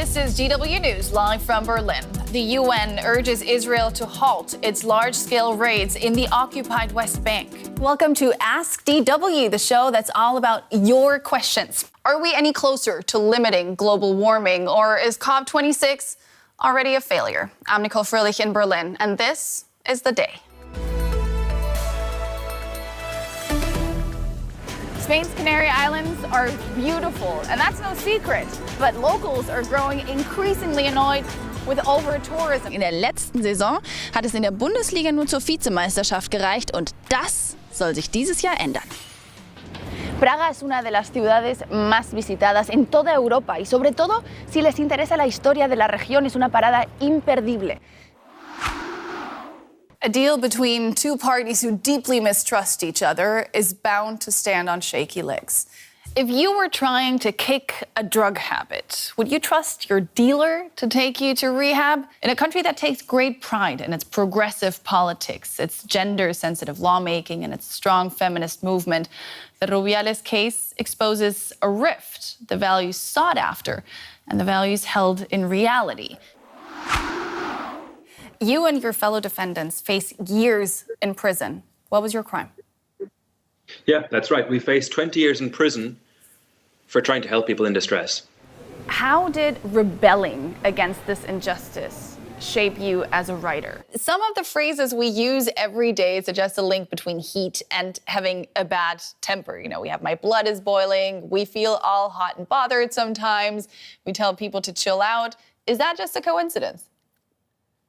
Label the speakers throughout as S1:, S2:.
S1: This is GW News, live from Berlin. The UN urges Israel to halt its large-scale raids in the occupied West Bank. Welcome to Ask DW, the show that's all about your questions. Are we any closer to limiting global warming, or is COP26 already a failure? I'm Nicole Frölich in Berlin, and this is The Day. Spain's Canary Islands are beautiful, and that's no secret. But locals are growing increasingly annoyed with over-tourism.
S2: In der letzten Saison hat es in der Bundesliga nur zur Vizemeisterschaft gereicht und das soll sich dieses Jahr ändern.
S3: Praga es una de las ciudades más visitadas en toda Europa y sobre todo si les interesa la historia de la región es una parada imperdible.
S1: A deal between two parties who deeply mistrust each other is bound to stand on shaky legs. If you were trying to kick a drug habit, would you trust your dealer to take you to rehab? In a country that takes great pride in its progressive politics, its gender-sensitive lawmaking, and its strong feminist movement, the Rubiales case exposes a rift, the values sought after and the values held in reality. You and your fellow defendants face years in prison. What was your crime?
S4: Yeah, that's right. We faced 20 years in prison for trying to help people in distress.
S1: How did rebelling against this injustice shape you as a writer? Some of the phrases we use every day suggest a link between heat and having a bad temper. You know, we have my blood is boiling, we feel all hot and bothered sometimes, we tell people to chill out. Is that just a coincidence?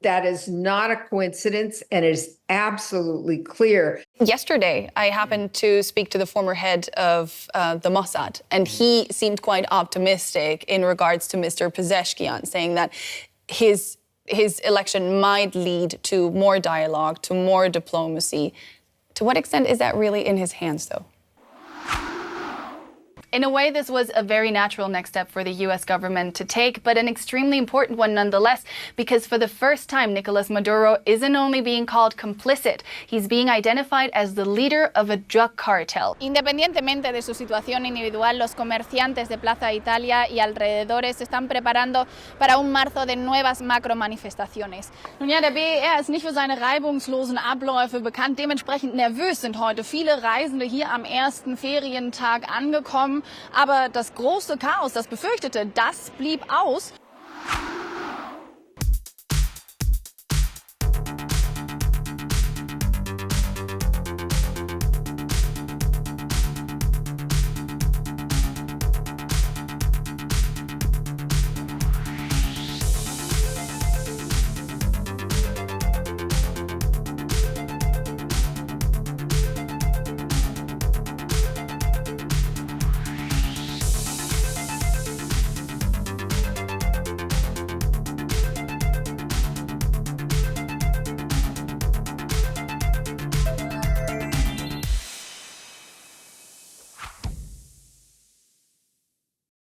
S5: That is not a coincidence and is absolutely clear.
S1: Yesterday, I happened to speak to the former head of the Mossad, and he seemed quite optimistic in regards to Mr. Pezeshkian, saying that his election might lead to more dialogue, to more diplomacy. To what extent is that really in his hands, though? In a way, this was a very natural next step for the U.S. government to take, but an extremely important one nonetheless, because for the first time, Nicolas Maduro isn't only being called complicit, he's being identified as the leader of a drug cartel.
S6: Independientemente de su situación individual, los comerciantes de Plaza Italia y alrededores se están preparando para un marzo de nuevas macromanifestaciones.
S7: Nun ja, der BER ist nicht für seine reibungslosen Abläufe bekannt. Dementsprechend nervös sind heute viele Reisende hier am ersten Ferientag angekommen. Aber das große Chaos, das befürchtete, das blieb aus.